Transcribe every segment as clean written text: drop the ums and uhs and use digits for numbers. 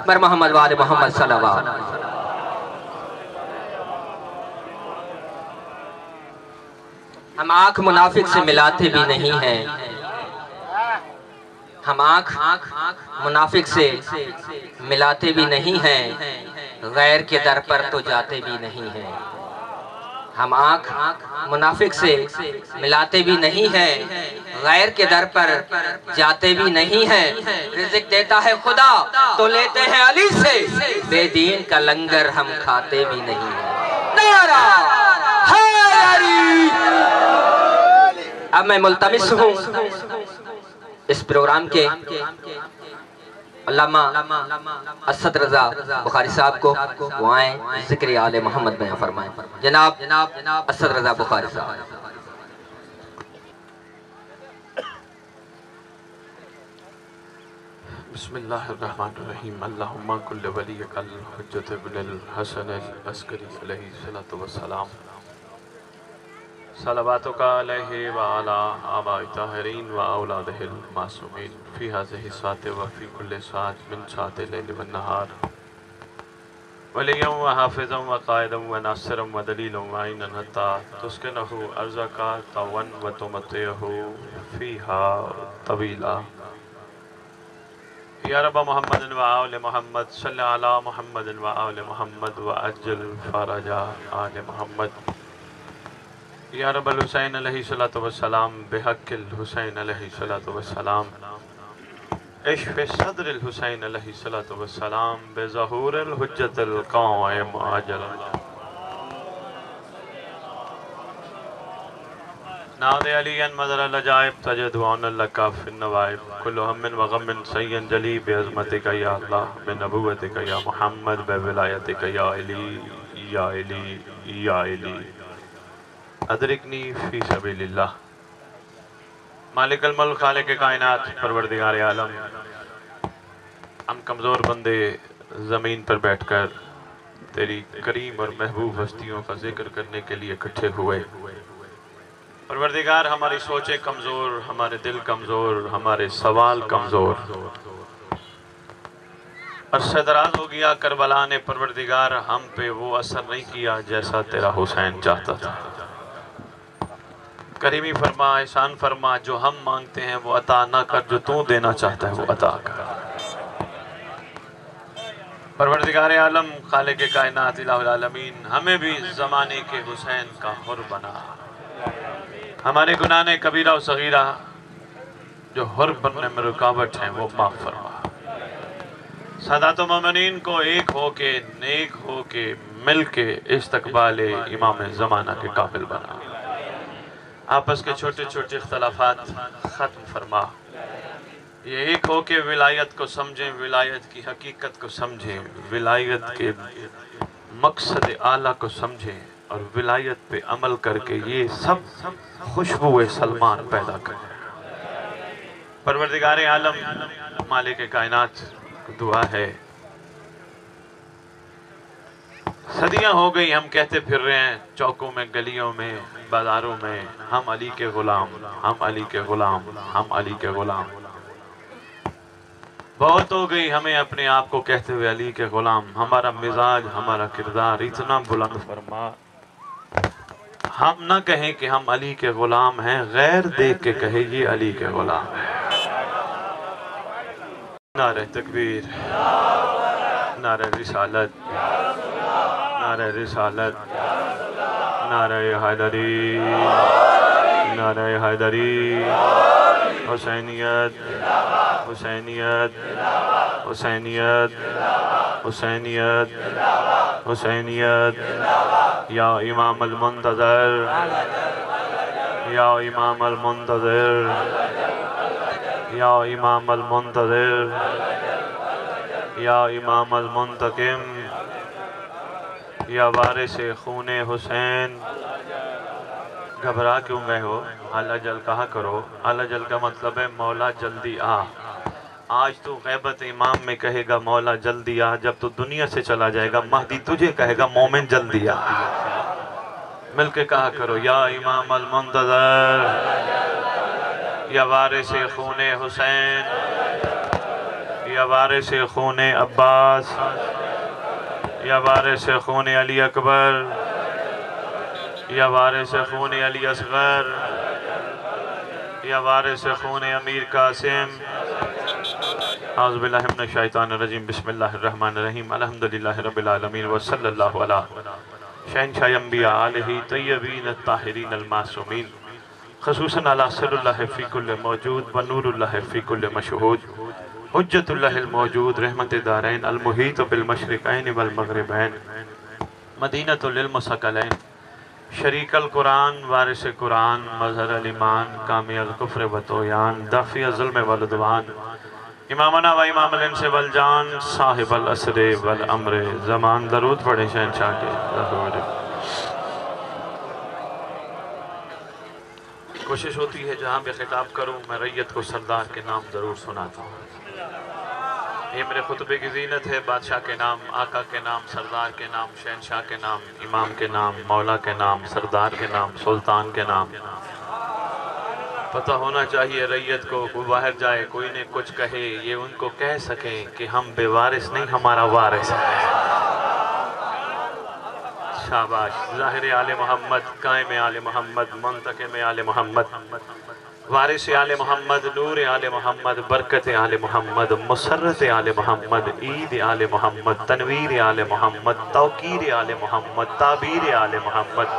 بر محمد وآل محمد صلوات۔ ہم آنکھ منافق سے ملاتے بھی نہیں ہیں، ہم آنکھ منافق سے ملاتے بھی نہیں ہیں، غیر کے در پر تو جاتے بھی نہیں ہیں۔ ہم آنکھ منافق سے ملاتے بھی نہیں ہیں، غیر کے در پر جاتے بھی نہیں ہیں۔ رزق دیتا ہے خدا تو لیتے ہیں علی سے، بے دین کا لنگر ہم کھاتے بھی نہیں ہیں۔ نعرہ حیدری! اب میں ملتمس ہوں اس پروگرام کے علامہ اسد رضا بخاری صاحب کو، وہ آئیں ذکر آل محمد بیان فرمائیں۔ جناب اسد رضا بخاری صاحب۔ بسم اللہ الرحمن الرحیم۔ اللہم کل ولیک الحجت ابن الحسن العسکری علیہ السلام، صلواتک علیہ وعلا آباء طاہرین و اولادہ المعصومین فی ہذہ الساعۃ و فی کل ساعۃ من ساعات اللیل والنہار، ولیا و حافظا و قائدا و ناصرا و دلیلا و عینا حتی تسکنہ ارضک طوعا و تمتعہ فیہا طویلا۔ یا رب محمد و آل محمد صلی علی محمد و آل محمد و عجل فرج آل محمد۔ یا رب الحسین علیہ السلام بحق الحسین علیہ السلام، اشف صدر الحسین علیہ السلام بظہور الحجت القائم عاجلا۔ ناد علی مدر العجائب تجد وعن لکا فی النوائب، کل ہم و غم سین جلی بعظمتک یا اللہ، بنبوتک یا محمد، بولایتک یا علی یا علی یا علی، ادرکنی فی سبیل اللہ۔ مالک الملک، خالق کائنات، پروردگار عالم، ہم کمزور بندے زمین پر بیٹھ کر تیری کریم اور محبوب ہستیوں کا ذکر کرنے کے لیے اکٹھے ہوئے۔ پروردگار، ہماری سوچیں کمزور، ہمارے دل کمزور، ہمارے سوال کمزور، عرصہ دراز ہو گیا کربلا نے پروردگار ہم پہ وہ اثر نہیں کیا جیسا تیرا حسین چاہتا تھا۔ کریمی فرما، احسان فرما، جو ہم مانگتے ہیں وہ عطا نہ کر، جو تو دینا چاہتا ہے وہ عطا کر۔ پروردگار عالم، خالق کائنات، الہ العالمین، ہمیں بھی زمانے کے حسین کا حر بنا۔ ہمارے گناہ کبیرہ و صغیرہ جو حر بننے میں رکاوٹ ہیں وہ معاف فرما۔ سادات و مومنین کو ایک ہو کے، نیک ہو کے، مل کے استقبال امام زمانہ کے قابل بنا۔ آپس کے چھوٹے چھوٹے اختلافات ختم فرما۔ یہ ایک ہو کے ولایت کو سمجھیں، ولایت کی حقیقت کو سمجھیں، ولایت کے مقصد اعلیٰ کو سمجھیں، اور ولایت پہ عمل کر کے یہ سب خوشبو سلمان پیدا کریں۔ پروردگار عالم، مالک کائنات کو دعا ہے، صدیاں ہو گئی ہم کہتے پھر رہے ہیں چوکوں میں، گلیوں میں، بازاروں میں، ہم علی کے غلام، ہم علی کے غلام، ہم علی کے غلام۔ بہت ہو گئی ہمیں اپنے آپ کو کہتے ہوئے علی کے غلام۔ ہمارا مزاج، ہمارا کردار اتنا بلند فرما، ہم نہ کہیں کہ ہم علی کے غلام ہیں، غیر دیکھ کے کہے یہ علی کے غلام ہے۔ نعرہ تکبیر، نعرہ رسالت، نعرہ رسالت، نعرہ حیدری، نعرہ حیدری، حسینیت، حسینیت، حسینیت، حسینیت، حسینیت، یا امام المنتظر، یا امام المنتظر، یا امام المنتظر، یا امام المنتقم، یا وارث خون حسین۔ گھبرا کیوں گئے ہو؟ اللہ جل کہا کرو۔ اللہ جل کا مطلب ہے مولا جلدی آ۔ آج تو غیبت امام میں کہے گا مولا جلدی آ، جب تو دنیا سے چلا جائے گا مہدی تجھے کہے گا مومن جلدی آ۔ مل کے کہا کرو، یا امام المنتظر، یا وارث خون حسین، یا وارث خون عباس یا وارث خون علی اکبر یا وارث خون علی اصغر یا وارث خون امیر قاسم اعوذ باللہ من الشیطان الرجیم بسم اللہ الرحمن الرحیم الحمدللہ رب العالمین وصلی اللہ علی شہنشاہ انبیاء آلہ طیبین الطاہرین المعصومین خصوصاً علی سر اللہ فی کل موجود و نور اللہ فی کل مشہود حجت اللہ الموجود رحمت دارین المحیط بالمشرقین والمغربین مدینۃ للمثقلین شریک القرآن وارث قرآن مظہر الایمان کامی الکفر و طغیان دافع ظلم والعدوان امامنا و امام الانس والجان صاحب العصر والامر زمان درود پڑھیں شہنشاہ کے کوشش ہوتی ہے جہاں بھی خطاب کروں میں ریت کو سردار کے نام ضرور سناتا ہوں یہ میرے خطبے کی زینت ہے بادشاہ کے نام آقا کے نام سردار کے نام شہنشاہ کے نام امام کے نام مولا کے نام سردار کے نام سلطان کے نام پتہ ہونا چاہیے ریت کو کوئی باہر جائے کوئی نے کچھ کہے یہ ان کو کہہ سکیں کہ ہم بے وارث نہیں ہمارا وارث ہے شاباش ظاہر آل محمد قائم آل محمد منتقم آل محمد وارث آل محمد نور آل محمد برکت آل محمد مسرت آل محمد عید آل محمد تنویر آل محمد توقیر آل محمد تعبیر آل محمد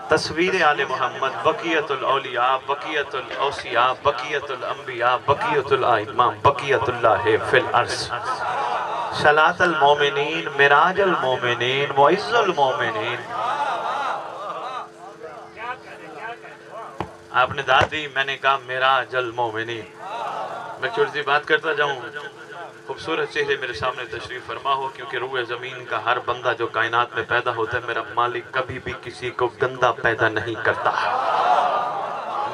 تصویر آل محمد بقیت الاولیاء بقیت الاوصیاء بقیت الانبیاء بقیت الائمہ بقیت اللہ فی الارض صلاة المومنین معراج المومنین معز المومنین آپ نے داد دی میں نے کہا معراج المومنین میں چھوٹی سی بات کرتا جاؤں خوبصورت چہرے میرے سامنے تشریف فرما ہو کیونکہ روح زمین کا ہر بندہ جو کائنات میں پیدا ہوتا ہے میرا مالک کبھی بھی کسی کو گندہ پیدا نہیں کرتا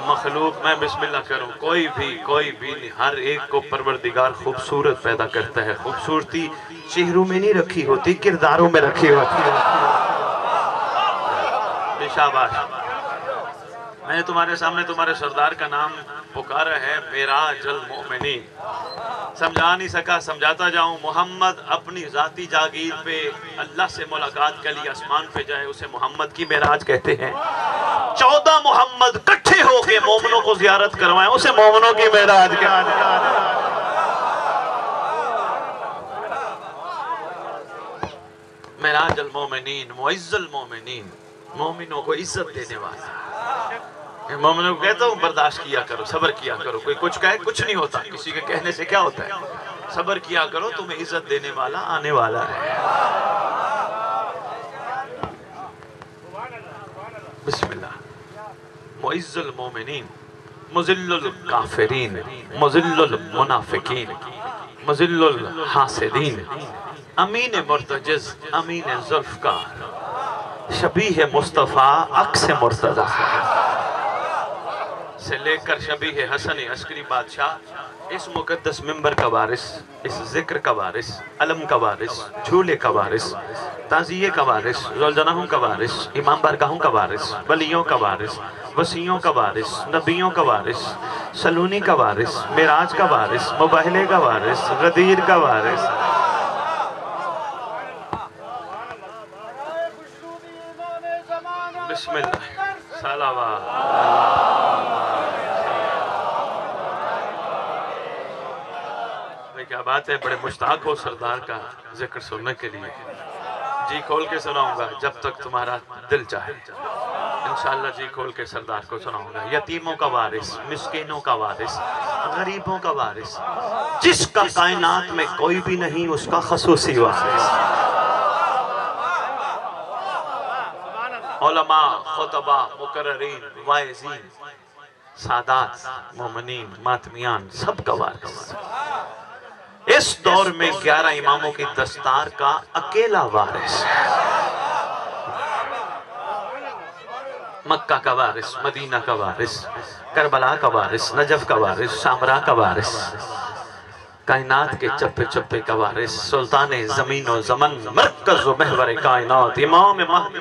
مخلوق میں بسم اللہ کروں کوئی بھی نہیں ہر ایک کو پروردگار خوبصورت پیدا کرتا ہے خوبصورتی چہروں میں نہیں رکھی ہوتی کرداروں میں رکھی ہوتی ہے بے شاباش میں نے تمہارے سامنے تمہارے سردار کا نام پکارا ہے معراج المومنین سمجھا نہیں سکا سمجھاتا جاؤں محمد اپنی ذاتی جاگیر پہ اللہ سے ملاقات کے لیے آسمان پہ جائے اسے محمد کی معراج کہتے ہیں 14 محمد کٹھے ہو کے مومنوں کو زیارت کروائیں اسے مومنوں کی معراج کہتے ہیں معراج المومنین معز المومنین مومنوں کو عزت دینے والا مومنوں کو کہتا ہوں برداشت کیا کرو صبر کیا کرو کوئی کچھ کہے کچھ نہیں ہوتا کسی کے کہنے سے کیا ہوتا ہے صبر کیا کرو تمہیں عزت دینے والا آنے والا ہے بسم اللہ معز المومنین مذل الکافرین مذل المنافقین مذل الحاسدین امین مرتجز امین ذوالفقار شبیہ مصطفیٰ عکس مرتضی سے لے کر شبیہ حسن عسکری بادشاہ اس مقدس منبر کا وارث اس ذکر کا وارث علم کا وارث جھولے کا وارث تعزیے کا وارث زلجناہوں کا وارث امام بارگاہوں کا وارث ولیوں کا وارث وسیعوں کا وارث نبیوں کا وارث سلونی کا وارث معراج کا وارث مباہلے کا وارث غدیر کا وارث بسم اللہ صلوات کیا بات ہے بڑے مشتاق ہو سردار کا ذکر سننے کے لیے جی کھول کے سناؤں گا جب تک تمہارا دل چاہے انشاءاللہ جی کھول کے سردار کو سناؤں گا یتیموں کا وارث مسکینوں کا وارث غریبوں کا وارث جس کا کائنات میں کوئی بھی نہیں اس کا خصوصی وارث علماء خطباء مقررین واعظین سادات مومنین ماتمیان سب کا وارث اس دور میں 11 اماموں کی دستار کا اکیلا وارث مکہ کا وارث مدینہ کا وارث کربلا کا وارث نجف کا وارث سامرا کا وارث کائنات کے چپے چپے کا وارث سلطان زمین و زمن مرکز و محور کائنات امام مہدی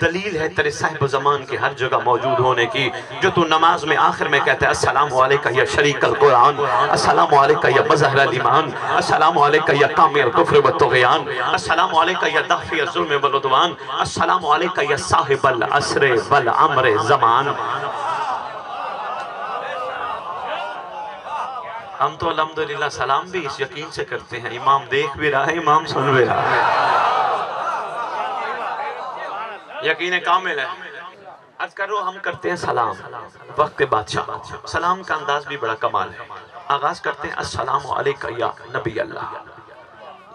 دلیل ہے تیرے صاحب زمان کے ہر جگہ موجود ہونے کی، جو تو نماز میں آخر میں کہتا ہے السلام علیکہ یا شریک القرآن، السلام علیکہ یا مظہر الایمان، السلام علیکہ یا قامی الکفر والطغیان، السلام علیکہ یا دافع الظلم والعدوان، السلام علیکہ یا صاحب العصر والعمر زمان۔ ہم تو الحمدللہ سلام بھی اس یقین سے کرتے ہیں، امام دیکھ بھی رہا ہے، امام سن بھی رہا ہے، یقین کامل ہے۔ عرض کرو ہم کرتے ہیں سلام وقت بادشاہ، سلام کا انداز بھی بڑا کمال ہے۔ آغاز کرتے ہیں السلام علیکہ یا نبی اللہ،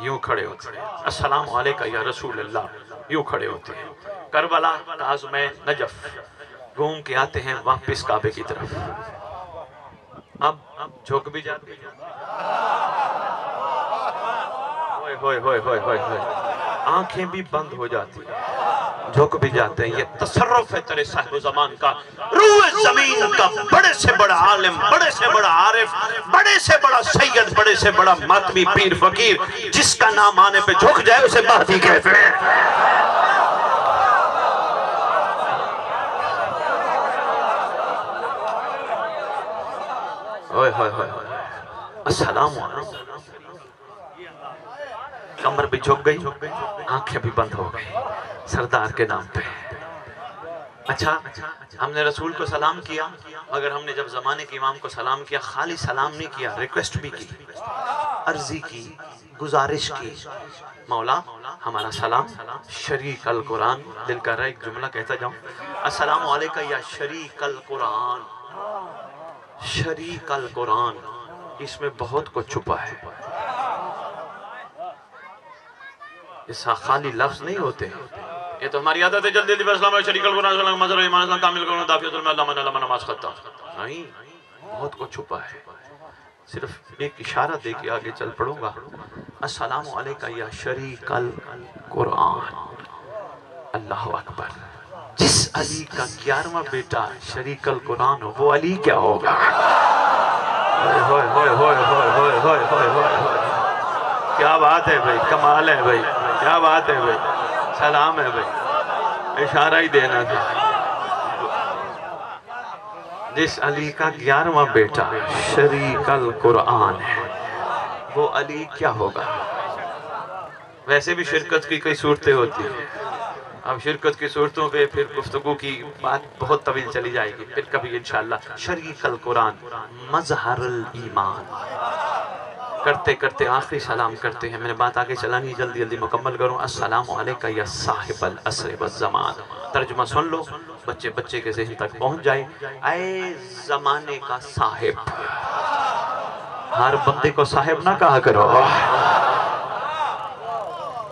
یوں کھڑے ہوتے ہیں، السلام علیکہ یا رسول اللہ، یوں کھڑے ہوتے ہیں۔ کربلا تعظم نجف گھوم کے آتے ہیں واپس کعبے کی طرف، اب جھک بھی جاتے ہیں، ہوئے ہوئے ہوئے ہوئے ہوئے، آنکھیں بھی بند ہو جاتی ہیں، جھک بھی جاتے ہیں۔ یہ تصرف ہے تیرے صاحب زمان کا، روح زمین کا، بڑے سے بڑا عالم، بڑے سے بڑا عارف، بڑے سے بڑا سید، بڑے سے بڑا ماتمی پیر فقیر، جس کا نام آنے پہ جھک جائے اسے مہدی کہتے ہیں۔ ہوئے ہوئے ہوئے السلام علیکم، کمر بھی جھک گئی، آنکھیں بھی بند ہو گئی سردار کے نام پہ۔ اچھا ہم نے رسول کو سلام کیا، اگر ہم نے جب زمانے کے امام کو سلام کیا، خالی سلام نہیں کیا، ریکویسٹ بھی کی، عرضی کی، گزارش کی، مولا ہمارا سلام شریک القرآن، دل کر رہا ہے ایک جملہ کہتا جاؤں، السلام علیکہ یا شریک القرآن، شریک القرآن، اس میں بہت کچھ چھپا ہے، اس خالی لفظ نہیں ہوتے، یہ تو ہماری عادت ہے جلدی جلدی اسلام شریک القرآن اسلام مظہر ایمان اسلام کامل قرآن دافع الظلم اللہ من اللہ نماز خطہ، نہیں، بہت کچھ چھپا ہے۔ صرف ایک اشارہ دے کے آگے چل پڑوں گا، السلام علیکہ یا شریک القرآن، اللہ اکبر۔ جس علی کا 11واں بیٹا شریک القرآن ہو، وہ علی کیا ہوگا؟ ہوئے ہوئے ہوئے ہوئے ہوئے ہوئے ہوئے ہوئے، کیا بات ہے بھائی، کمال ہے بھائی، کیا بات ہے بھائی، سلام ہے بھائی، اشارہ ہی دینا تھا۔ جس علی کا 11واں بیٹا شریک القرآن ہے، وہ علی کیا ہوگا؟ ویسے بھی شرکت کی کئی صورتیں ہوتی ہیں، اب شرکت کی صورتوں پہ پھر گفتگو کی بات بہت طویل چلی جائے گی، پھر کبھی انشاءاللہ۔ شریک القرآن مظہر الایمان، کرتے کرتے آخری سلام کرتے ہیں، میں نے بات آگے چلانی جلدی جلدی مکمل کروں۔ السلام علیکہ یا صاحب العصر والزمان، ترجمہ سن لو، بچے بچے کے ذہن تک پہنچ جائے۔ اے زمانے کا صاحب، ہر بندے کو صاحب نہ کہا کرو،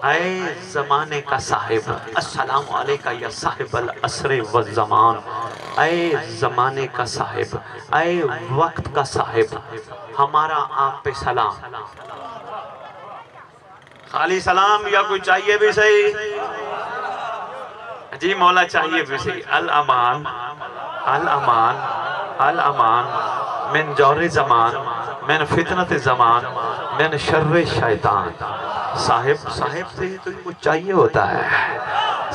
اے زمانے کا صاحب، السلام علیکہ یا صاحب العصر والزمان، اے زمانے کا صاحب، اے وقت کا صاحب، ہمارا آپ پہ سلام۔ خالی سلام یا کوئی چاہیے بھی صحیح؟ جی مولا چاہیے بھی صحیح۔ الامان الامان الامان من جور زمان، من فتنت زمان، من شر شیطان۔ صاحب سے تو کچھ چاہیے ہوتا ہے،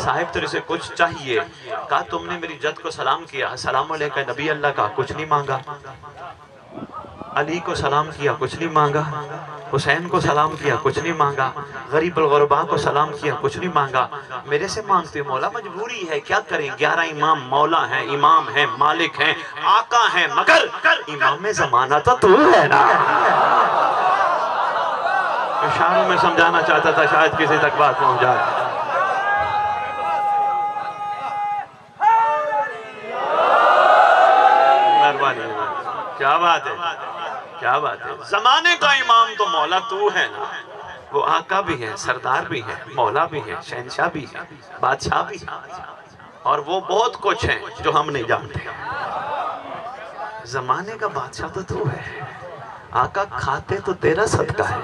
صاحب تیرے سے کچھ چاہیے۔ کہا تم نے میری جد کو سلام کیا، السلام علیکہ نبی اللہ کا، کچھ نہیں مانگا۔ علی کو سلام کیا، کچھ نہیں مانگا۔ حسین کو سلام کیا، کچھ نہیں مانگا۔ غریب الغرباء کو سلام کیا، کچھ نہیں مانگا۔ میرے سے مانگتے مولا، مجبوری ہے، کیا کریں؟ 11 امام مولا ہیں، امام ہیں، مالک ہیں، آقا ہیں، مگر امام زمانہ تو ہے نا۔ اشاروں میں سمجھانا چاہتا تھا، شاید کسی تک بات پہنچ جائے۔ مہربانی، کیا بات ہے، کیا بات ہے۔ زمانے کا امام تو مولا تو ہے نا، وہ آقا بھی ہے، سردار بھی ہے، مولا بھی ہے، شہنشاہ بھی ہے، بادشاہ بھی ہے، اور وہ بہت کچھ ہیں جو ہم نہیں جانتے۔ زمانے کا بادشاہ تو ہے، آقا کھاتے تو تیرا صدقہ ہے۔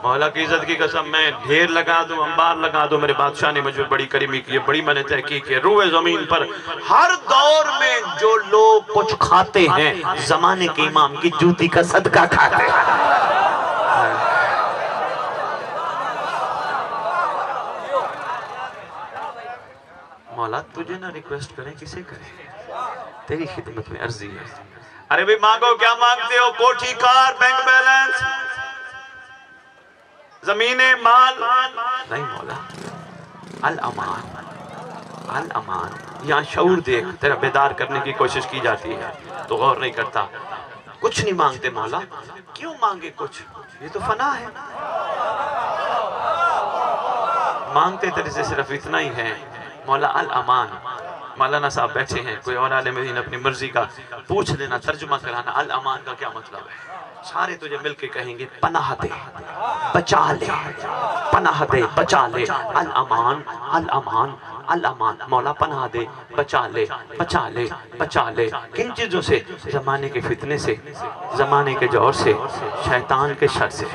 مولا کی عزت کی قسم، میں ڈھیر لگا دوں، انبار لگا دوں، میرے بادشاہ نے مجھے بڑی کریمی کی ہے، بڑی میں نے تحقیق کی ہے۔ روح زمین پر ہر دور میں جو لوگ کچھ کھاتے ہیں، زمانے کے امام کی جوتی کا صدقہ کھاتے ہیں۔ مولا تجھے نہ ریکویسٹ کریں کسے کریں، تیری خدمت میں عرضی ہے۔ ارے بھی مانگو کیا مانگتے ہو؟ کوٹھی، کار، بینک بیلنس، زمینیں، مال؟ نہیں مولا، الامان، الامان۔ یہاں شعور دیکھ، تیرا بیدار کرنے کی کوشش کی جاتی ہے تو غور نہیں کرتا۔ کچھ نہیں مانگتے مولا، کیوں مانگے کچھ؟ یہ تو فنا ہے۔ مانگتے تیرے سے صرف اتنا ہی ہے مولا، الامان۔ مولانا صاحب بیٹھے ہیں، کوئی اور عالم دین اپنی مرضی کا پوچھ لینا، ترجمہ کرانا، الامان کا کیا مطلب ہے؟ سارے تجھے مل کے کہیں گے پناہ دے، بچا لے، پناہ دے، بچا لے، الامان، الامان، الامان۔ مولا پناہ دے، بچا لے، بچا لے، بچا لے۔ کن چیزوں سے؟ زمانے کے فتنے سے، زمانے کے جور سے، شیطان کے شر سے۔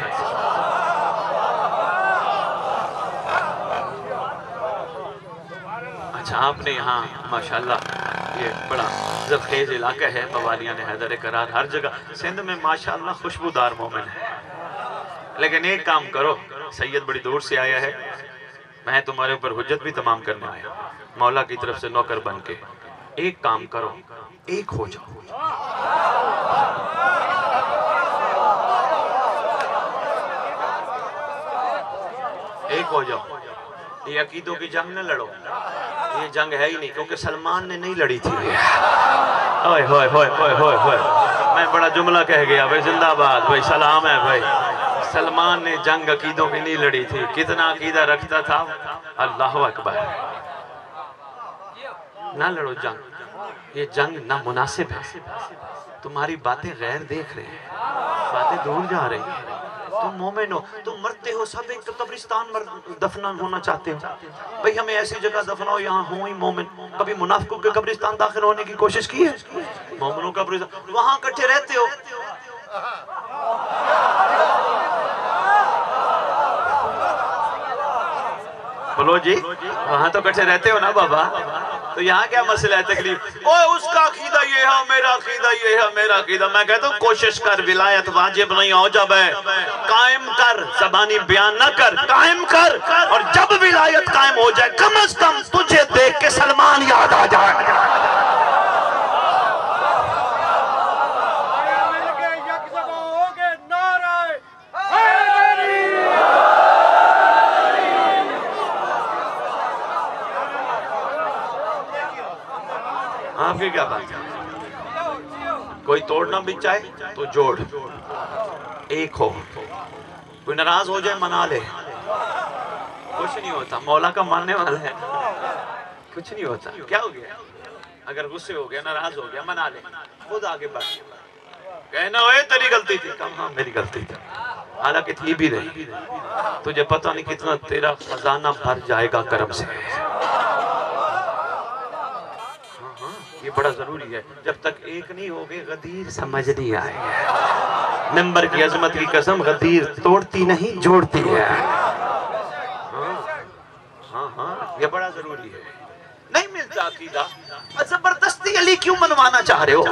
اچھا آپ نے یہاں ماشاءاللہ یہ بڑا زرخیز علاقہ ہے، بوالیان حیدر قرار ہر جگہ، سندھ میں ماشاءاللہ خوشبودار مومن ہے۔ لیکن ایک کام کرو، سید بڑی دور سے آیا ہے، میں تمہارے اوپر حجت بھی تمام کرنے آیا مولا کی طرف سے نوکر بن کے۔ ایک کام کرو، ایک ہو جاؤ۔ ایک ہو جاؤ، یہ عقیدوں کی جنگ نہ لڑو، یہ جنگ ہے ہی نہیں، کیونکہ سلمان نے نہیں لڑی تھی۔ ہوئے ہوئے ہوئے ہوئے ہوئے ہوئے، میں بڑا جملہ کہہ گیا بھائی، زندہ باد بھائی، سلام ہے بھائی۔ سلمان نے جنگ عقیدوں کی نہیں لڑی تھی، کتنا عقیدہ رکھتا تھا، اللہ اکبر۔ نہ لڑو جنگ، یہ جنگ نامناسب ہے۔ تمہاری باتیں غیر دیکھ رہے ہیں، باتیں دور جا رہی ہیں۔ تم مومن ہو، تم مرتے ہو، سب ایک قبرستان دفنا ہونا چاہتے ہو۔ بھئی ہمیں ایسی جگہ دفناؤ یہاں ہوں ہی مومن۔ کبھی منافقوں کے قبرستان داخل ہونے کی کوشش کی ہے؟ مومنوں کا قبرستان، وہاں کٹھے رہتے ہو۔ بولو جی، وہاں تو کٹھے رہتے ہو نا بابا، تو یہاں کیا مسئلہ ہے تکلیف؟ اوہ اس کا عقیدہ یہ ہے، میرا عقیدہ یہ ہے، میرا عقیدہ۔ میں کہتا ہوں کوشش کر، ولایت واجب نہیں ہو جب ہے، قائم کر، زبانی بیان نہ کر، قائم کر، اور جب ولایت قائم ہو جائے کم از کم تجھے دیکھ کے سلمان یاد آ جائے۔ آپ کی کیا بات ہے؟ کوئی توڑنا بھی چاہے تو جوڑ، ایک ہو۔ کوئی ناراض ہو جائے منا لے، کچھ نہیں ہوتا، مولا کا ماننے والا ہے، کچھ نہیں ہوتا۔ کیا ہو گیا؟ اگر غصے ہو گیا، ناراض ہو گیا، منا لے، خود آگے بڑھ۔ کہنا ہوئے تیری غلطی تھی، کہا ہاں میری غلطی تھی، حالانکہ تھی بھی نہیں۔ تجھے پتہ نہیں کتنا تیرا خزانہ بھر جائے گا کرم سے۔ یہ بڑا ضروری ہے، جب تک ایک نہیں ہوگے غدیر سمجھ نہیں آئے گا۔ ممبر کی عظمت کی قسم، غدیر توڑتی نہیں جوڑتی ہے۔ ہاں یہ بڑا ضروری ہے۔ نہیں ملتا عقیدہ، زبردستی علی کیوں منوانا چاہ رہے ہو؟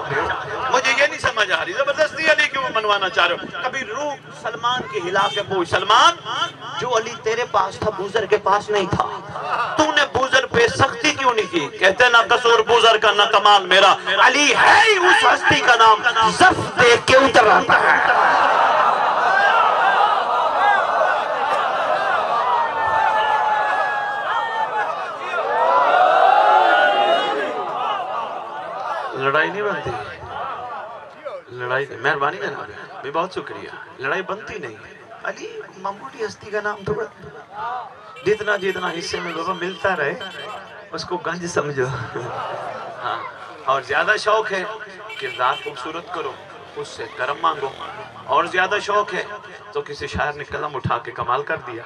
مجھے یہ نہیں سمجھ آ رہی، زبردستی علی کیوں منوانا چاہ رہے ہو؟ کبھی روح سلمان کی ہلا کے پوچھ، سلمان جو علی تیرے پاس تھا بوزر کے پاس نہیں تھا، تو نے بوزر پہ سختی کیوں نہیں کی؟ کہتے نہ قصور بوزر کا نہ کمال میرا، علی ہے ہی اس ہستی کا نام زف دیکھ کے اتر آتا ہے۔ لڑائی نہیں بنتی، لڑائی مہربانی جناب بھی بہت شکریہ، لڑائی بنتی نہیں۔ علی معمولی ہستی کا نام تھوڑا، جتنا جتنا حصے میں بابا ملتا رہے اس کو گنج سمجھو۔ ہاں اور زیادہ شوق ہے کردار خوبصورت کرو، اس سے کرم مانگو، اور زیادہ شوق ہے تو کسی شاعر نے قلم اٹھا کے کمال کر دیا۔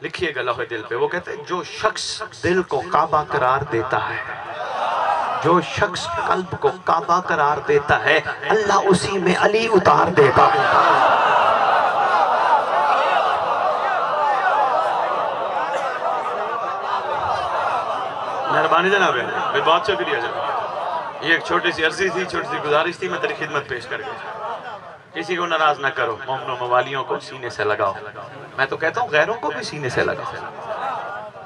لکھیے گا لوح دل پہ، وہ کہتے ہیں جو شخص دل کو کعبہ قرار دیتا ہے، جو شخص قلب کو کعبہ قرار دیتا ہے، اللہ اسی میں علی اتار دیتا ہے۔ مہربانی جناب ہے، بہت شکریہ جناب۔ یہ ایک چھوٹی سی عرضی تھی، چھوٹی سی گزارش تھی، میں تیری خدمت پیش کر گیا۔ کسی کو ناراض نہ کرو، مومنوں موالیوں کو سینے سے لگاؤ، میں تو کہتا ہوں غیروں کو بھی سینے سے لگاؤ۔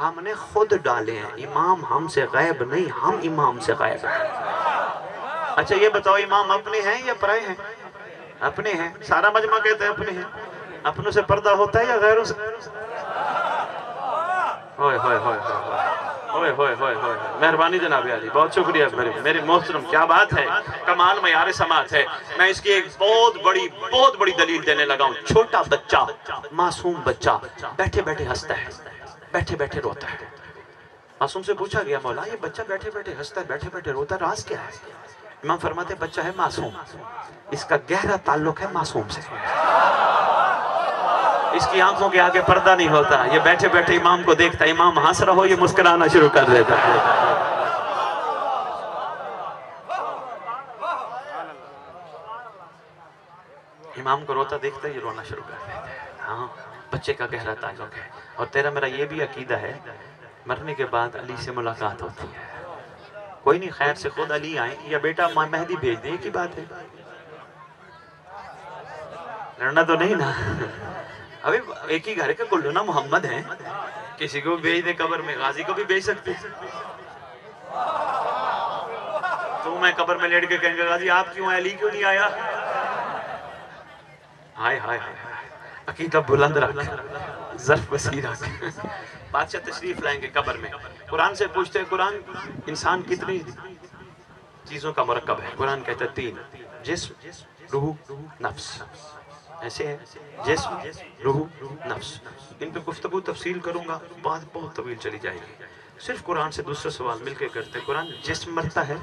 ہم نے خود ڈالے ہیں. امام ہم سے غائب نہیں، ہم امام سے غائب ہیں. اچھا یہ بتاؤ امام اپنے ہیں یا پرائے ہیں؟ اپنے ہیں. سارا مجمع کہتے ہیں اپنے ہیں. اپنوں سے پردہ ہوتا ہے یا غیروں سے؟ ہوئے ہوئے ہوئے ہوئے ہوئے ہوئے ہوئے. مہربانی جناب علی، بہت شکریہ میرے محترم. کیا بات ہے، کمال معیار سماعت ہے. میں اس کی ایک بہت بڑی دلیل دینے لگا ہوں. چھوٹا بچہ، معصوم بچہ بیٹھے بیٹھے ہنستا ہے، بیٹھے بیٹھے روتا ہے. معصوم سے پوچھا گیا مولا یہ بچہ بیٹھے بیٹھے ہنستا ہے، بیٹھے بیٹھے روتا ہے، راز کیا ہے؟ امام فرماتے ہیں بچہ ہے معصوم، اس کا گہرا تعلق ہے معصوم سے. اس کی آنکھوں کے آگے پردہ نہیں ہوتا. یہ بیٹھے بیٹھے امام کو دیکھتا ہے، امام ہنس رہا ہو یہ مسکرانا شروع کر دیتا ہے. امام کو روتا دیکھتا ہے یہ رونا شروع کر دیتا ہے. ہاں بچے کا گہرا تعلق ہے. اور تیرا میرا یہ بھی عقیدہ ہے مرنے کے بعد علی سے ملاقات ہوتی ہے. کوئی نہیں، خیر سے خود علی آئیں یا بیٹا مہدی بھیج دیں، ایک ہی بات ہے. لڑنا تو نہیں نا. ابھی ایک ہی گھر کے کلو نا محمد ہیں. کسی کو بھیج دے قبر میں، غازی کو بھی بھیج سکتے. تو میں قبر میں لیٹ کے کہیں گے غازی آپ کیوں ہیں، علی کیوں نہیں آیا؟ ہائے ہائے ہائے. عقیدہ بلند رکھ، ظرف وسیع رکھ. بادشاہ تشریف لائیں گے قبر میں. قرآن سے پوچھتے ہیں قرآن انسان کتنی چیزوں کا مرکب ہے؟ قرآن کہتا ہے 3: جسم، روح، نفس. ایسے ہے جسم، روح، نفس. ان پہ گفتگو تفصیل کروں گا، بات بہت طویل چلی جائے گی. صرف قرآن سے دوسرا سوال مل کے کرتے. قرآن جسم مرتا ہے،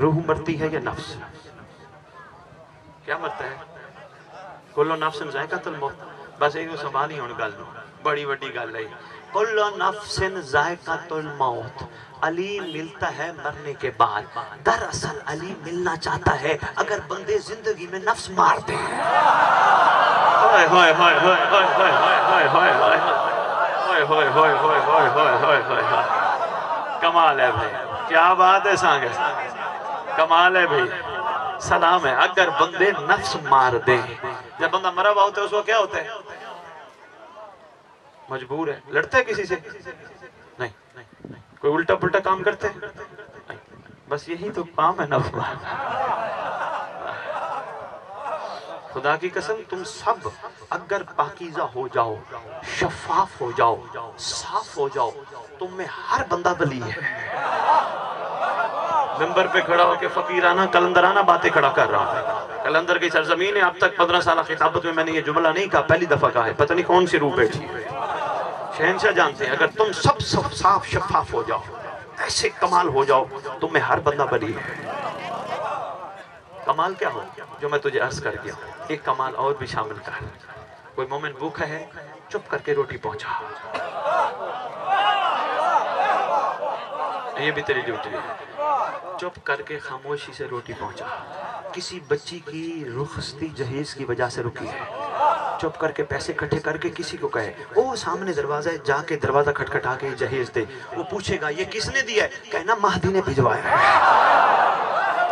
روح مرتی ہے یا نفس؟ کیا مرتا ہے؟ کلو نفس ذائقۃ الموت. بس ایک سوال ہی ہونے گل بڑی وڈی گل ہے. کلو نفس ذائقۃ الموت. علی ملتا ہے مرنے کے بعد. دراصل علی ملنا چاہتا ہے اگر بندے زندگی میں نفس مارتے ہیں. ہوئے ہوئے ہوئے ہوئے ہوئے ہوئے ہوئے ہوئے ہوئے ہوئے ہوئے ہوئے ہوئے ہوئے ہوئے. کمال ہے بھائی، کیا بات ہے سانگے، کمال ہے بھائی، سلام ہے. اگر بندے نفس مار دیں، جب بندہ مرا ہوا ہوتا ہے اس کو کیا ہوتا ہے؟ مجبور ہے. لڑتا ہے کسی سے؟ نہیں. کوئی الٹا پلٹا کام کرتے ہیں؟ نہیں. بس یہی تو کام ہے نفس مارنا. خدا کی قسم تم سب اگر پاکیزہ ہو جاؤ، شفاف ہو جاؤ، صاف ہو جاؤ، تم میں ہر بندہ ولی ہے. ممبر پہ کھڑا ہو کے فقیرانہ کلندرانہ باتیں کھڑا کر رہا ہوں. کلندر کی سرزمین ہے. اب تک 15 سالہ خطابت میں نے یہ جملہ نہیں کہا، پہلی دفعہ کہا ہے. پتہ نہیں کون سی روح بیٹھی ہے. شہنشاہ جانتے ہیں اگر تم سب صاف شفاف ہو جاؤ، ایسے کمال ہو جاؤ، تم میں ہر بندہ ولی ہے. کمال کیا ہو جو میں تجھے عرض کر گیا. ایک کمال اور بھی شامل کر. کوئی مومن بھوکا ہے، چپ کر کے روٹی پہنچا. یہ بھی تیری ڈیوٹی ہے. چپ کر کے خاموشی سے روٹی پہنچا. کسی بچی کی رخصتی جہیز کی وجہ سے رکی ہے، چپ کر کے پیسے کٹھے کر کے کسی کو کہے وہ سامنے دروازہ ہے، جا کے دروازہ کھٹکھٹا کے جہیز دے. وہ پوچھے گا یہ کس نے دیا ہے؟ کہنا مہدی نے بھجوایا ہے.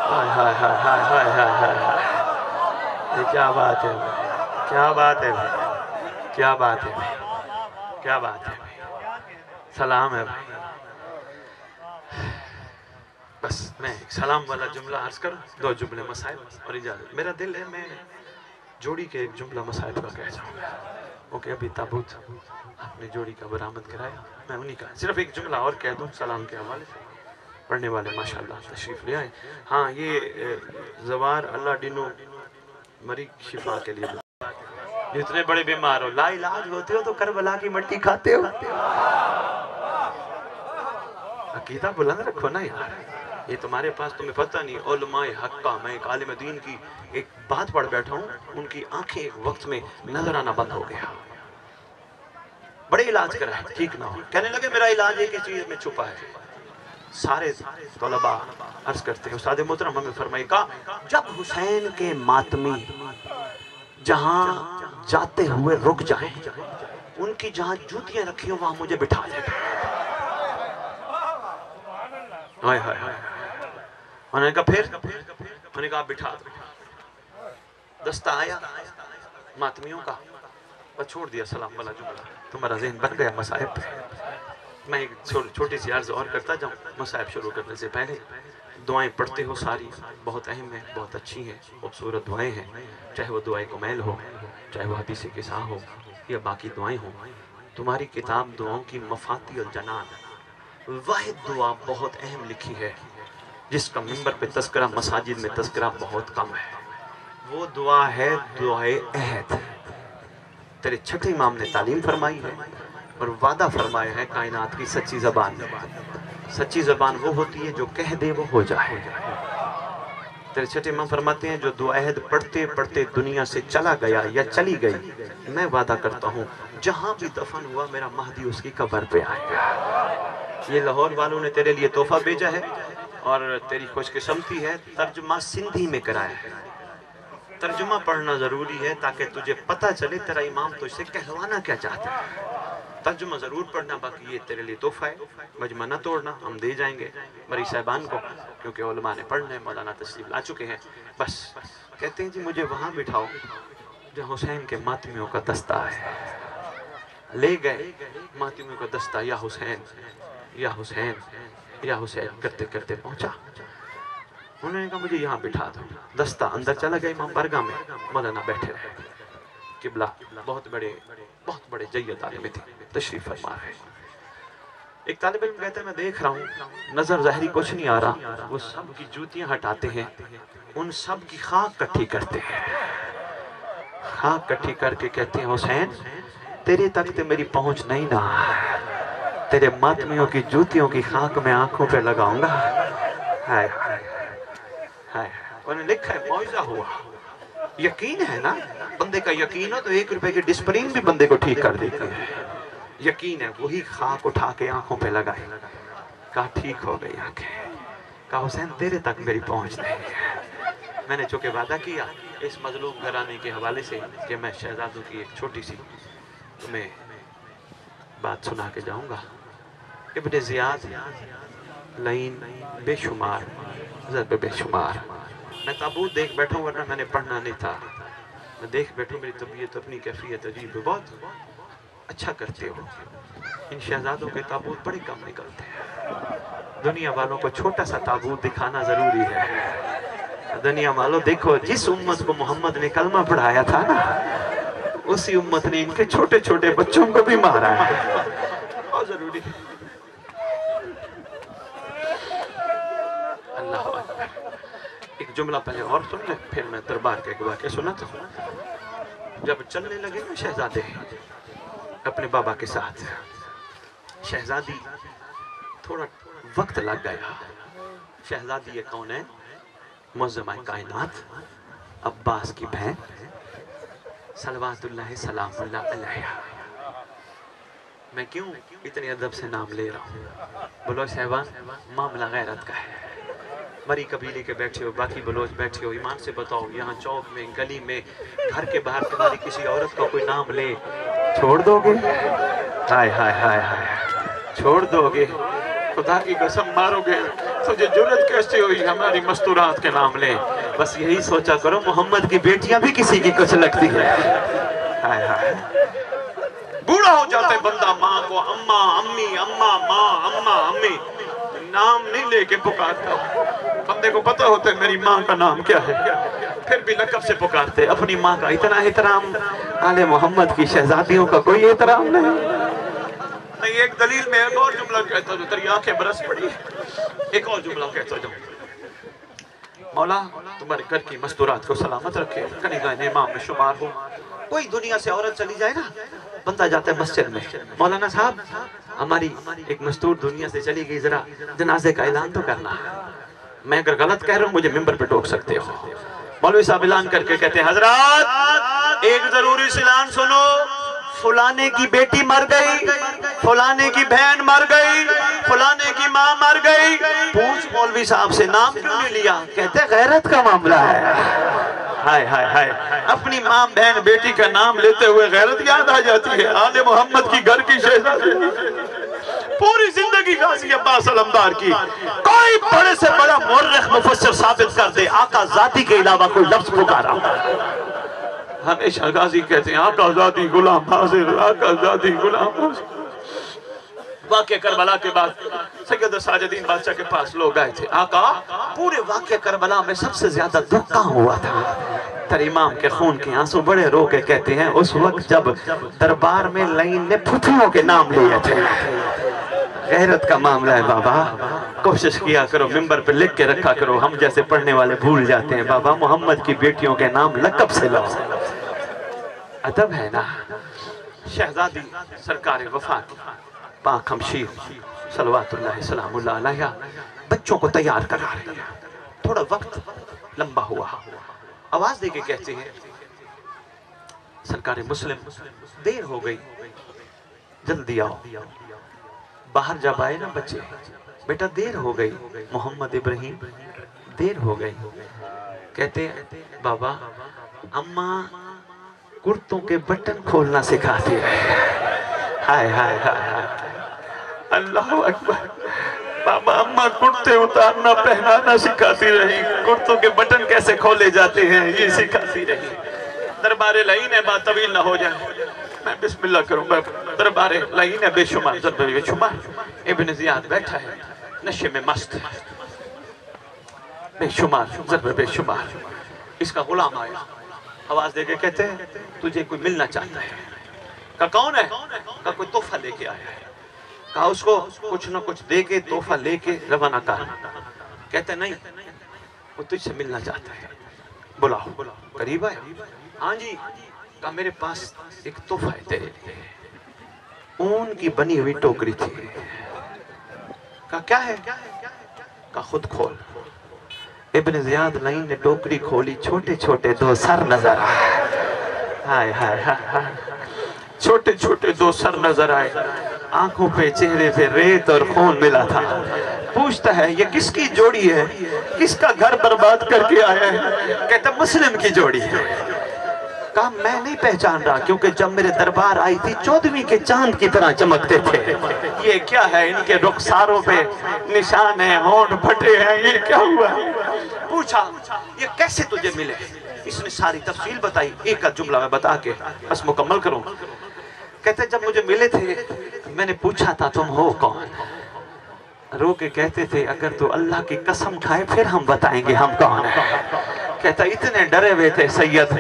ہائے ہائے ہائے ہائے ہائے ہائے ہائے. یہ کیا بات ہے، کیا بات ہے بھائی، کیا بات ہے بھائی، کیا بات ہے بھائی. سلام ہے بھائی. بس میں ایک سلام والا جملہ عرض کروں، 2 جملے مسائب اور اجازت. میرا دل ہے میں جوڑی کے ایک جملہ مسائب کا کہہ جاؤں گا. اوکے ابھی تابوت اپنے جوڑی کا برآمد کرایا، میں انہی کا صرف ایک جملہ اور کہہ دوں سلام کے حوالے سے. پڑھنے والے ماشاءاللہ تشریف لے آئے. ہاں یہ زوار اللہ ڈینو مری شفا کے لیے. جتنے بڑے بیمار ہو، لا علاج ہوتے ہو تو کربلا کی مٹی کھاتے ہو. عقیدہ بلند رکھو نا یار. یہ تمہارے پاس تمہیں پتہ نہیں. علماء حقہ، میں ایک عالم دین کی ایک بات پڑھ بیٹھا ہوں، ان کی آنکھیں ایک وقت میں نظر آنا بند ہو گیا. بڑے علاج کرائے ٹھیک نہ ہو. کہنے لگے میرا علاج ایک چیز میں چھپا ہے. سارے طلباء عرض کرتے ہیں استاد محترم ہمیں فرمائے گا جب حسین کے ماتمی جہاں جاتے ہوئے رک جائیں، ان کی جہاں جوتیاں رکھی ہوں وہاں مجھے بٹھا دے. ہائے ہائے ہائے. انہوں نے کہا پھر؟ انہوں نے کہا بٹھا دو. دستہ آیا ماتمیوں کا، بس چھوڑ دیا سلام والا جملہ. تمہارا ذہن بن گیا مسائب پہ. میں ایک چھوٹی سی عرض اور کرتا جاؤں مصائب شروع کرنے سے پہلے. دعائیں پڑھتے ہو ساری بہت اہم ہیں, بہت اچھی ہیں, خوبصورت دعائیں ہیں, چاہے وہ دعائیں کمیل ہو, چاہے وہ حدیث قصہ ہو یا باقی دعائیں ہوں. تمہاری کتاب دعاؤں کی مفاتی الجنان واحد دعا بہت اہم لکھی ہے جس کا منبر پہ تذکرہ, مساجد میں تذکرہ بہت کم ہے. وہ دعا ہے دعائے عہد. تیرے چھٹے امام نے تعلیم فرمائی ہے اور وعدہ فرمایا ہے کائنات کی سچی زبان میں. سچی زبان وہ ہوتی ہے جو کہہ دے وہ ہو جائے. تیرے چھٹے امام فرماتے ہیں جو دعا عہد پڑھتے پڑھتے دنیا سے چلا گیا یا چلی گئی, میں وعدہ کرتا ہوں جہاں بھی دفن ہوا میرا مہدی اس کی قبر پہ آئے گا. یہ لاہور والوں نے تیرے لیے تحفہ بھیجا ہے اور تیری خوش قسمتی ہے ترجمہ سندھی میں کرایا ہے. ترجمہ پڑھنا ضروری ہے تاکہ تجھے پتہ چلے تیرا امام تجھ سے کہلوانا کیا چاہتا ہے. ترجمہ ضرور پڑھنا, باقی یہ تیرے لیے تحفہ ہے. مجمع نہ توڑنا, ہم دے جائیں گے مری صاحبان کو کیونکہ علماء نے پڑھنا ہے, مولانا تشریف لا چکے ہیں. بس کہتے ہیں جی مجھے وہاں بٹھاؤ جہاں حسین کے ماتمیوں کا دستہ ہے. لے گئے ماتمیوں کا دستہ, یا حسین یا حسین یا حسین کرتے کرتے پہنچا. انہوں نے کہا مجھے یہاں بٹھا دو. دستہ اندر چلا گیا امام برگاہ میں, مولانا بیٹھے رہے. قبلہ بہت بڑے جید عالم تھے, تشریف فرما رہے. ایک طالب علم کہتے ہیں میں دیکھ رہا ہوں نظر ظاہری کچھ نہیں آ رہا, وہ سب کی جوتیاں ہٹاتے ہیں, ان سب کی خاک کٹھی کرتے ہیں. خاک کٹھی کر کے کہتے ہیں حسین تیرے تک تے میری پہنچ نہیں نا, تیرے ماتمیوں کی جوتیوں کی خاک میں آنکھوں پہ لگاؤں گا. ہائے ہائے ہائے. انہوں نے لکھا ہے معجزہ ہوا. یقین ہے نا, بندے کا یقین ہو تو 1 روپے کی ڈسپرین بھی بندے کو ٹھیک کر دیتی ہے. یقین ہے, وہی خاک اٹھا کے آنکھوں پہ لگائے. کہا ٹھیک ہو گئی آنکھیں. کہا حسین تیرے تک میری پہنچ نہیں ہے. میں نے چونکہ وعدہ کیا اس مظلوم گھرانے کے حوالے سے کہ میں شہزادوں کی ایک چھوٹی سی تمہیں بات سنا کے جاؤں گا. ابن زیاد لائن بے شمار, ضرب بے شمار. میں تابوت دیکھ بیٹھا ہوں ورنہ میں نے پڑھنا نہیں تھا. میں دیکھ بیٹھا ہوں, میری طبیعت اپنی کیفیت عجیب ہے. بہت اچھا کرتے ہو. ان شہزادوں کے تابوت بڑے کم نکلتے ہیں. دنیا والوں کو چھوٹا سا تابوت دکھانا ضروری ہے. دنیا والوں دیکھو جس امت کو محمد نے کلمہ پڑھایا تھا نا, اسی امت نے ان کے چھوٹے چھوٹے بچوں کو بھی مارا ہے. بہت ضروری ہے. اللہ اکبر. ایک جملہ پہلے اور سن لیں پھر میں دربار کے ایک واقعہ سناتا ہوں. جب چلنے لگے نا شہزادے اپنے بابا کے ساتھ, شہزادی تھوڑا وقت لگ گیا. شہزادی یہ کون ہے؟ معظمہ کائنات عباس کی بہن صلوات اللہ سلام اللہ علیہ. میں کیوں اتنے ادب سے نام لے رہا ہوں؟ بلوچ صاحبان معاملہ غیرت کا ہے. مری قبیلے کے بیٹھے ہو, باقی بلوچ بیٹھے ہو, ایمان سے بتاؤ یہاں چوک میں گلی میں گھر کے باہر تمہاری کسی عورت کا کوئی نام لے چھوڑ دو گے؟ ہائے ہائے ہائے ہائے, چھوڑ دو گے؟ خدا کی قسم مارو گے. تجھے جرت کیسے ہوئی ہماری مستورات کے نام لے؟ بس یہی سوچا کرو محمد کی بیٹیاں بھی کسی کی کچھ لگتی ہے. ہائے ہائے. بوڑھا ہو جاتا ہے بندہ, ماں کو اماں امی, اماں ماں, اماں امی, نام نہیں لے کے پکارتا. بندے کو پتہ ہوتا ہے میری ماں کا نام کیا ہے, پھر بھی لقب سے پکارتے. اپنی ماں کا اتنا احترام, آل محمد کی شہزادیوں کا کوئی احترام نہیں. ایک دلیل میں ایک اور جملہ کہتا ہوں, تیری آنکھیں برس پڑی. ایک اور جملہ کہتا ہوں, مولا تمہارے گھر کی مستورات کو سلامت رکھے, کنیزائن امام میں شمار ہو. کوئی دنیا سے عورت چلی جائے نا, بندہ جاتا ہے مسجد میں, مولانا صاحب ہماری ایک مستور دنیا سے چلی گئی, ذرا جنازے کا اعلان تو کرنا. میں اگر غلط کہہ رہا ہوں مجھے ممبر پہ ٹوک سکتے ہو. مولوی صاحب اعلان کر کے کہتے ہیں حضرات ایک ضروری اعلان سنو, فلانے کی بیٹی مر گئی, فلانے کی بہن مر گئی, فلانے کی ماں مر گئی. پوچھ مولوی صاحب سے نام کیوں نہیں لیا؟ کہتے غیرت کا معاملہ ہے. ہائے ہائے ہائے, اپنی ماں بہن بیٹی کا نام لیتے ہوئے غیرت یاد آ جاتی ہے. آل محمد کی گھر کی شہزادی, پوری زندگی غازی عباس علمدار کی. کوئی بڑے سے بڑا مورخ مفسر ثابت کر دے آقا ذاتی کے علاوہ کوئی لفظ پکارا. ہمیشہ غازی کہتے ہیں آقا ذاتی غلام حاضر, آقا ذاتی غلام حاضر. واقعہ کربلا کے بعد سید ساجدین بادشاہ کے پاس لوگ آئے تھے. آقا پورے واقعہ کربلا میں سب سے زیادہ دکھ کہاں ہوا تھا؟ تر امام کے خون کے آنسو بڑے رو کے کہتے ہیں اس وقت جب دربار میں لائن نے پھپھیوں کے نام لیے تھے. غیرت کا معاملہ ہے بابا, کوشش کیا کرو ممبر پہ لکھ کے رکھا کرو, ہم جیسے پڑھنے والے بھول جاتے ہیں بابا. محمد کی بیٹیوں کے نام لقب سے لو, ادب ہے نا. شہزادی سرکار وفات پاک ہمشیر صلوات اللہ سلام اللہ علیہ بچوں کو تیار کرا رہی ہے. تھوڑا وقت لمبا ہوا, آواز دے کے کہتے ہیں سرکار مسلم دیر ہو گئی, جلدی آؤ. باہر جب آئے نا بچے, بیٹا دیر ہو گئی. محمد ابراہیم دیر ہو گئی. کہتے ہیں بابا اماں کرتوں کے بٹن کھولنا سکھاتی ہے. ہائے ہائے ہائے, اللہ اکبر. بابا اماں کرتے اتارنا پہنانا سکھاتی رہی, کرتوں کے بٹن کیسے کھولے جاتے ہیں یہ سکھاتی رہی. دربار لعین ہے, بات طویل نہ ہو جائے, میں بسم اللہ کروں گا. دربار لعین ہے, بے شمار ضرب بے شمار. ابن زیاد بیٹھا ہے نشے میں مست, بے شمار ضرب بے شمار. اس کا غلام آیا, آواز دے کے کہتے ہیں تجھے کوئی ملنا چاہتا ہے. کہا کون ہے؟ کہا کوئی تحفہ لے کے آیا ہے. کہا اس کو کچھ نہ کچھ دے کے تحفہ لے کے روانہ کر. کہتے نہیں, وہ تجھ سے ملنا چاہتا ہے, بلاؤ. قریب ہے, ہاں جی. کہا میرے پاس ایک تحفہ ہے تیرے لیے. اون کی بنی ہوئی ٹوکری تھی. کہا کیا ہے؟ کہا خود کھول. ابن زیاد لعین نے ٹوکری کھولی, چھوٹے چھوٹے دو سر نظر آئے. ہائے ہائے ہائے, چھوٹے چھوٹے دو سر نظر آئے. آنکھوں پہ چہرے پہ ریت اور خون ملا تھا. پوچھتا ہے یہ کس کی جوڑی ہے, کس کا گھر برباد کر کے آیا ہے؟ کہتا مسلم کی جوڑی ہے. کہا میں نہیں پہچان رہا, کیونکہ جب میرے دربار آئی تھی 14ویں کے چاند کی طرح چمکتے تھے. یہ کیا ہے؟ ان کے رخساروں پہ نشان ہیں, ہونٹ پھٹے ہیں, یہ کیا ہوا؟ پوچھا یہ کیسے تجھے ملے؟ اس نے ساری تفصیل بتائی. ایک کا جملہ میں بتا کے بس مکمل کروں. کہتے جب مجھے ملے تھے میں نے پوچھا تھا تم ہو کون؟ رو کے کہتے تھے اگر تو اللہ کی قسم کھائے پھر ہم بتائیں گے ہم کون ہیں. کہتا اتنے ڈرے ہوئے تھے سید,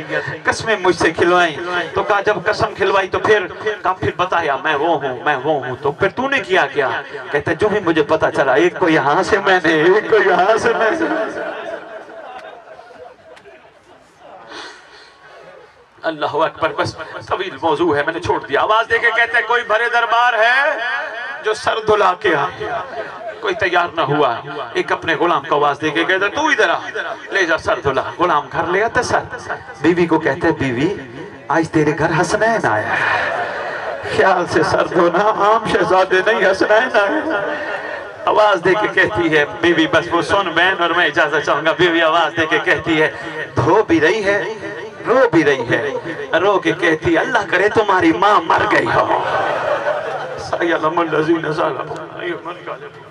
قسمیں مجھ سے کھلوائیں. تو کہا جب قسم کھلوائی تو پھر کہا پھر بتایا میں وہ ہوں میں وہ ہوں. تو پھر تو نے کیا کیا؟ کہتا جو بھی مجھے پتا چلا, ایک کو یہاں سے میں نے, ایک کو یہاں سے میں نے. اللہ اکبر. بس طویل موضوع ہے, میں نے چھوڑ دیا. آواز دے کے کہتے ہیں کوئی بھرے دربار ہے جو سر دھلا کے آئے. کوئی تیار نہ ہوا. ایک اپنے غلام کو آواز دے کے کہتے تو ادھر آ, لے جا سر دھلا. غلام گھر لے آتے سر. بیوی کو کہتے ہیں بیوی آج تیرے گھر حسنین آیا ہے, خیال سے سر دھونا, عام شہزادے نہیں حسنین آیا. آواز دے کے کہتی ہے بیوی, بس وہ سن بہن اور میں اجازت چاہوں گا. بیوی آواز دے کے کہتی ہے دھو بھی رہی ہے رو بھی رہی ہے. رو کے کہتی ہے اللہ کرے تمہاری ماں مر گئی ہو. سَيَعْلَمُ الَّذِينَ ظَلَمُوا أَيُّ مَنْقَلَبٍ.